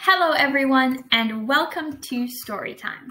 Hello everyone and welcome to Storytime.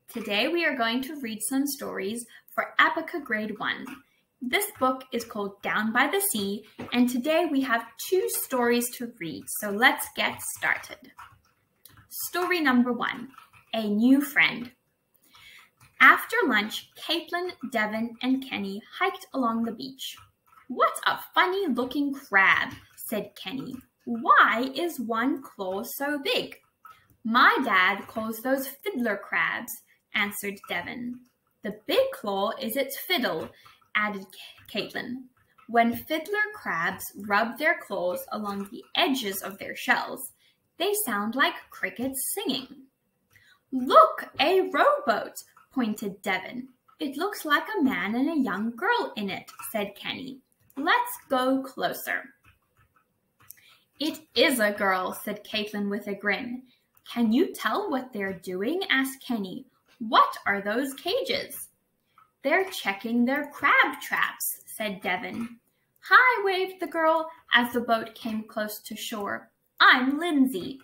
Today we are going to read some stories for Abeka Grade 1. This book is called Down by the Sea and today we have 2 stories to read, so let's get started. Story number 1, A New Friend. After lunch, Caitlin, Devin, and Kenny hiked along the beach. "What a funny looking crab," said Kenny. "Why is one claw so big?" "My dad calls those fiddler crabs," answered Devin. "The big claw is its fiddle," added Caitlin. "When fiddler crabs rub their claws along the edges of their shells, they sound like crickets singing." "Look, a rowboat," pointed Devin. "It looks like a man and a young girl in it," said Kenny. "Let's go closer." "It is a girl," said Caitlin with a grin. "Can you tell what they're doing?" asked Kenny. "What are those cages?" "They're checking their crab traps," said Devin. "Hi," waved the girl as the boat came close to shore. "I'm Lindsay."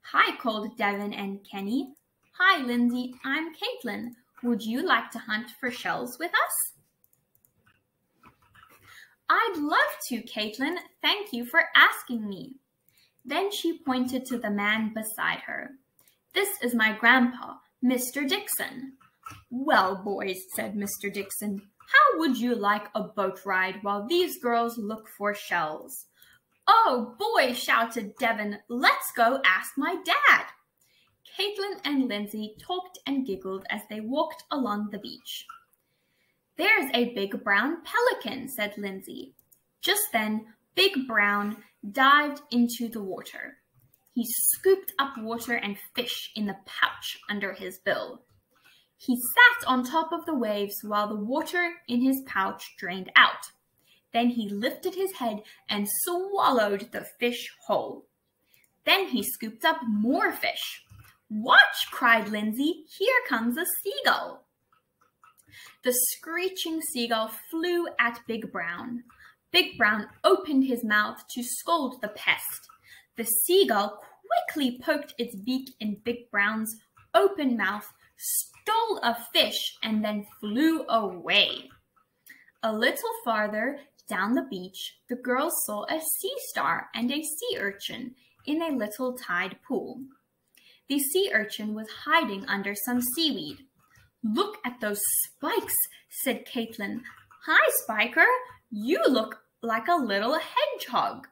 "Hi," called Devin and Kenny. "Hi, Lindsay, I'm Caitlin. Would you like to hunt for shells with us?" "I'd love to, Caitlin. Thank you for asking me." Then she pointed to the man beside her. "This is my grandpa, Mr. Dixon." "Well, boys," said Mr. Dixon, "how would you like a boat ride while these girls look for shells?" "Oh, boy," shouted Devin, "let's go ask my dad." Caitlin and Lindsay talked and giggled as they walked along the beach. "There's a big brown pelican," said Lindsay. Just then, Big Brown dived into the water. He scooped up water and fish in the pouch under his bill. He sat on top of the waves while the water in his pouch drained out. Then he lifted his head and swallowed the fish whole. Then he scooped up more fish. "Watch!" cried Lindsay. "Here comes a seagull." The screeching seagull flew at Big Brown. Big Brown opened his mouth to scold the pest. The seagull quickly poked its beak in Big Brown's open mouth, stole a fish, and then flew away. A little farther down the beach, the girls saw a sea star and a sea urchin in a little tide pool. The sea urchin was hiding under some seaweed. "Look at those spikes," said Caitlin. "Hi, Spiker. You look like a little hedgehog."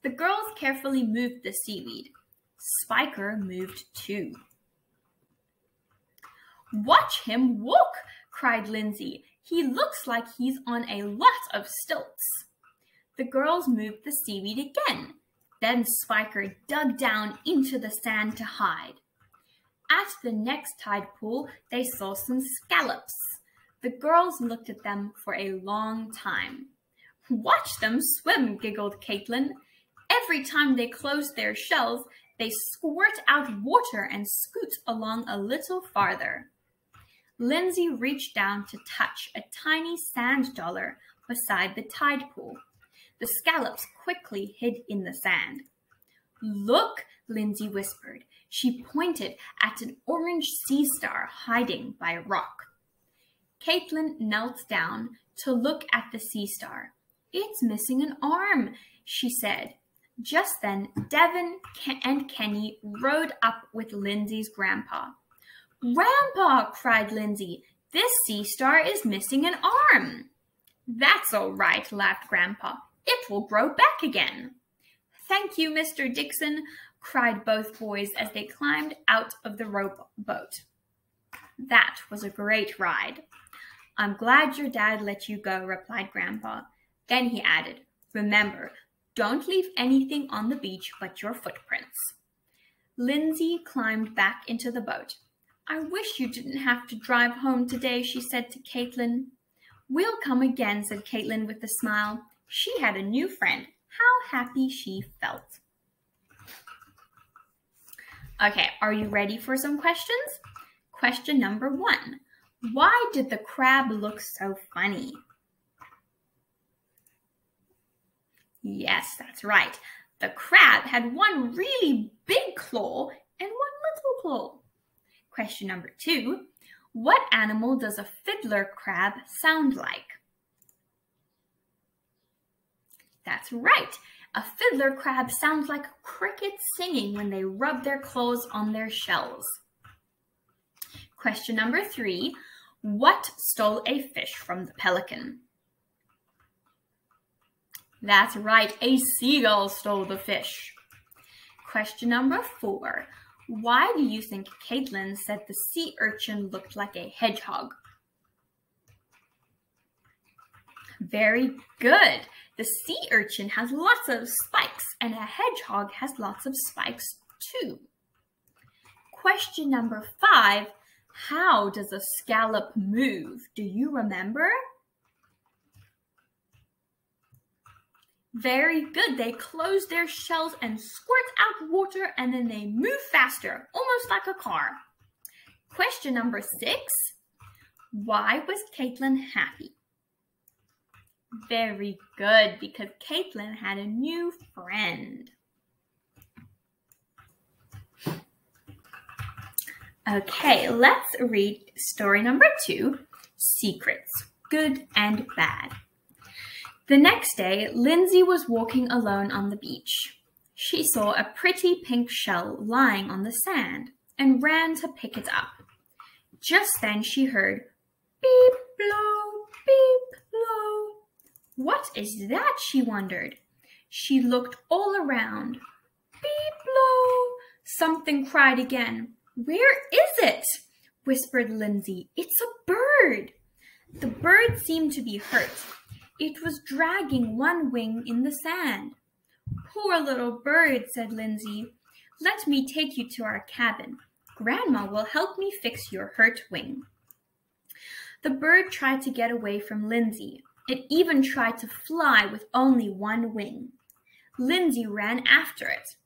The girls carefully moved the seaweed. Spiker moved too. "Watch him walk," cried Lindsay. "He looks like he's on a lot of stilts." The girls moved the seaweed again. Then Spiker dug down into the sand to hide. At the next tide pool, they saw some scallops. The girls looked at them for a long time. "Watch them swim," giggled Caitlin. "Every time they close their shells, they squirt out water and scoot along a little farther." Lindsay reached down to touch a tiny sand dollar beside the tide pool. The scallops quickly hid in the sand. "Look," Lindsay whispered. She pointed at an orange sea star hiding by a rock. Caitlin knelt down to look at the sea star. "It's missing an arm," she said. Just then, Devin and Kenny rode up with Lindsay's grandpa. "Grandpa," cried Lindsay, "this sea star is missing an arm." "That's all right," laughed Grandpa. "It will grow back again." "Thank you, Mr. Dixon," cried both boys as they climbed out of the rowboat. "That was a great ride." "I'm glad your dad let you go," replied Grandpa. Then he added, "Remember, don't leave anything on the beach but your footprints." Lindsay climbed back into the boat. "I wish you didn't have to drive home today," she said to Caitlin. "We'll come again," said Caitlin with a smile. She had a new friend. How happy she felt. Okay, are you ready for some questions? Question number 1. Why did the crab look so funny? Yes, that's right. The crab had one really big claw and one little claw. Question number 2. What animal does a fiddler crab sound like? That's right. A fiddler crab sounds like crickets singing when they rub their claws on their shells. Question number 3. What stole a fish from the pelican? That's right, a seagull stole the fish. Question number 4. Why do you think Caitlin said the sea urchin looked like a hedgehog? Very good. The sea urchin has lots of spikes, and a hedgehog has lots of spikes too. Question number 5. How does a scallop move? Do you remember? Very good. They close their shells and squirt out water, and then they move faster, almost like a car. Question number 6. Why was Caitlin happy? Very good, because Caitlin had a new friend. Okay, let's read story number 2, Secrets, Good and Bad. The next day, Lindsay was walking alone on the beach. She saw a pretty pink shell lying on the sand and ran to pick it up. Just then she heard, beep, blow, beep, blow. What is that? She wondered. She looked all around. Beep, blow. Something cried again. Where is it? Whispered Lindsay. It's a bird. The bird seemed to be hurt. It was dragging one wing in the sand. Poor little bird, said Lindsay. Let me take you to our cabin. Grandma will help me fix your hurt wing. The bird tried to get away from Lindsay. It even tried to fly with only one wing. Lindsay ran after it.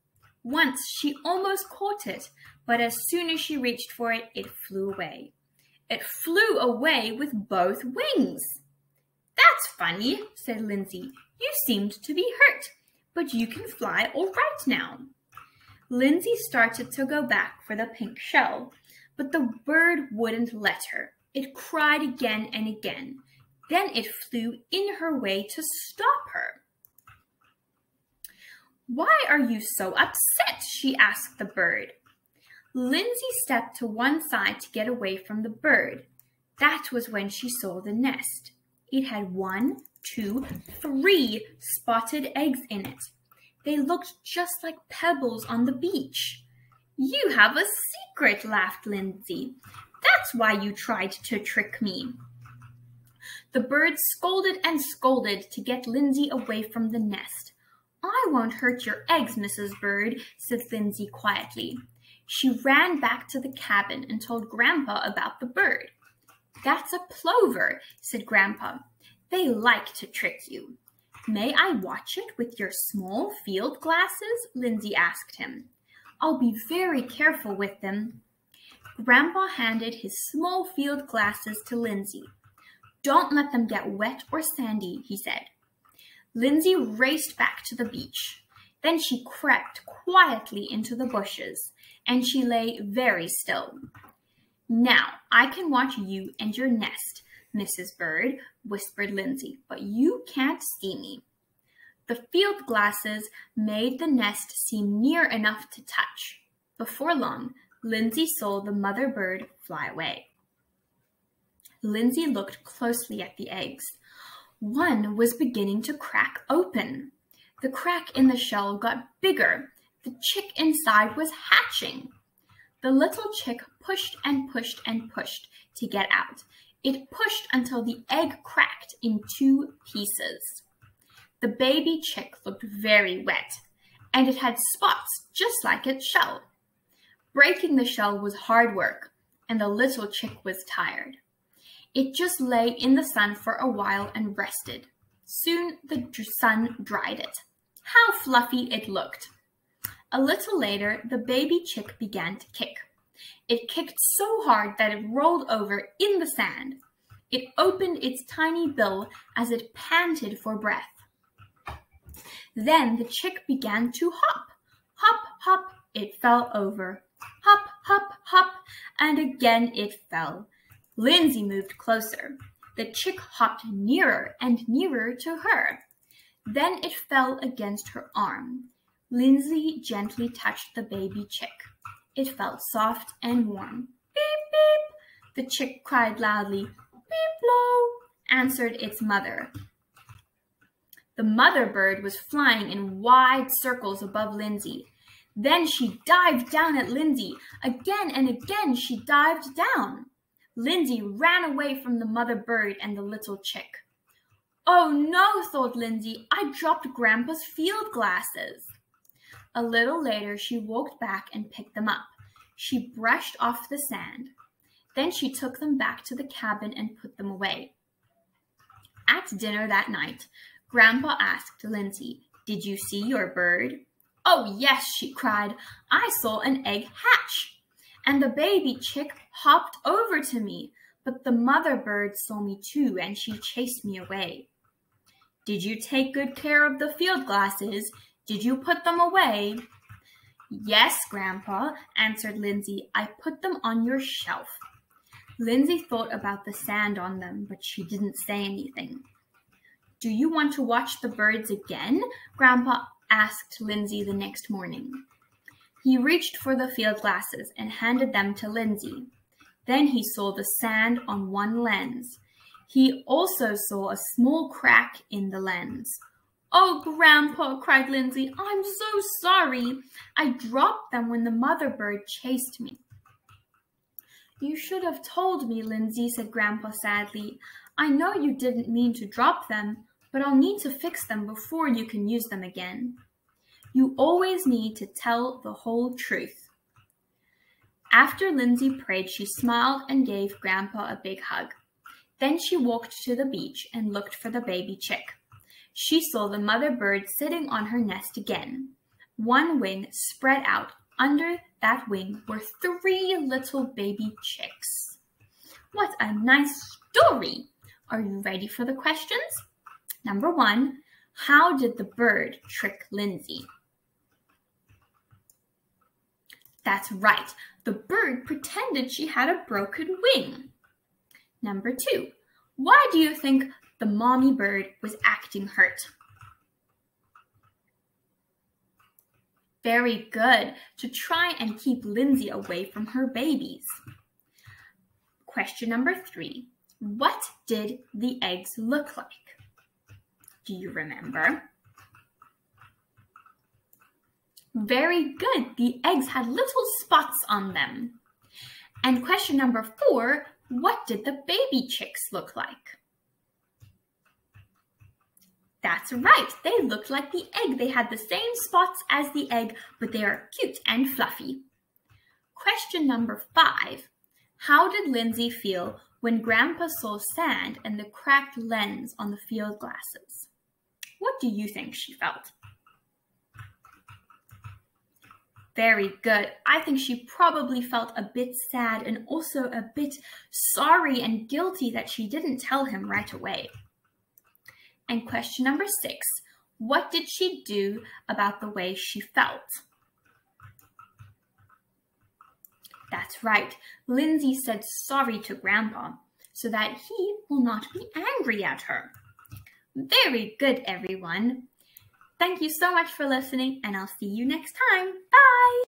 Once she almost caught it, but as soon as she reached for it, it flew away. It flew away with both wings. That's funny, said Lindsay. You seemed to be hurt, but you can fly all right now. Lindsay started to go back for the pink shell, but the bird wouldn't let her. It cried again and again. Then it flew in her way to stop her. Why are you so upset? She asked the bird. Lindsay stepped to one side to get away from the bird. That was when she saw the nest. It had 1, 2, 3 spotted eggs in it. They looked just like pebbles on the beach. You have a secret, laughed Lindsay. That's why you tried to trick me. The bird scolded and scolded to get Lindsay away from the nest. I won't hurt your eggs, Mrs. Bird, said Lindsay quietly. She ran back to the cabin and told Grandpa about the bird. That's a plover, said Grandpa. They like to trick you. May I watch it with your small field glasses? Lindsay asked him. I'll be very careful with them. Grandpa handed his small field glasses to Lindsay. Don't let them get wet or sandy, he said. Lindsay raced back to the beach. Then she crept quietly into the bushes, and she lay very still. Now I can watch you and your nest, Mrs. Bird, whispered Lindsay, but you can't see me. The field glasses made the nest seem near enough to touch. Before long, Lindsay saw the mother bird fly away. Lindsay looked closely at the eggs. One was beginning to crack open. The crack in the shell got bigger. The chick inside was hatching. The little chick pushed and pushed and pushed to get out. It pushed until the egg cracked in 2 pieces. The baby chick looked very wet, and it had spots just like its shell. Breaking the shell was hard work, and the little chick was tired. It just lay in the sun for a while and rested. Soon the sun dried it. How fluffy it looked. A little later, the baby chick began to kick. It kicked so hard that it rolled over in the sand. It opened its tiny bill as it panted for breath. Then the chick began to hop. Hop, hop, it fell over. Hop, hop, hop, and again it fell. Lindsay moved closer. The chick hopped nearer and nearer to her. Then it fell against her arm. Lindsay gently touched the baby chick. It felt soft and warm. Beep, beep, the chick cried loudly. Beep, blow, answered its mother. The mother bird was flying in wide circles above Lindsay. Then she dived down at Lindsay. Again and again she dived down. Lindsay ran away from the mother bird and the little chick. Oh no, thought Lindsay, I dropped Grandpa's field glasses. A little later she walked back and picked them up. She brushed off the sand. Then she took them back to the cabin and put them away. At dinner that night, Grandpa asked Lindsay, "Did you see your bird?" "Oh yes," she cried, "I saw an egg hatch. And the baby chick hopped over to me, but the mother bird saw me too and she chased me away." "Did you take good care of the field glasses? Did you put them away?" "Yes, Grandpa," answered Lindsay. "I put them on your shelf." Lindsay thought about the sand on them, but she didn't say anything. "Do you want to watch the birds again?" Grandpa asked Lindsay the next morning. He reached for the field glasses and handed them to Lindsay. Then he saw the sand on one lens. He also saw a small crack in the lens. "Oh, Grandpa," cried Lindsay, "I'm so sorry. I dropped them when the mother bird chased me." "You should have told me, Lindsay," said Grandpa sadly. "I know you didn't mean to drop them, but I'll need to fix them before you can use them again. You always need to tell the whole truth." After Lindsay prayed, she smiled and gave Grandpa a big hug. Then she walked to the beach and looked for the baby chick. She saw the mother bird sitting on her nest again. One wing spread out. Under that wing were 3 little baby chicks. What a nice story! Are you ready for the questions? Number 1, how did the bird trick Lindsay? That's right, the bird pretended she had a broken wing. Number 2, why do you think the mommy bird was acting hurt? Very good, to try and keep Lindsay away from her babies. Question number 3, what did the eggs look like? Do you remember? Very good, the eggs had little spots on them. And question number 4, what did the baby chicks look like? That's right, they looked like the egg. They had the same spots as the egg, but they are cute and fluffy. Question number 5, how did Lindsay feel when Grandpa saw sand and the cracked lens on the field glasses? What do you think she felt? Very good. I think she probably felt a bit sad and also a bit sorry and guilty that she didn't tell him right away. And question number 6, what did she do about the way she felt? That's right. Lindsay said sorry to Grandpa so that he will not be angry at her. Very good, everyone. Thank you so much for listening, and I'll see you next time. Bye!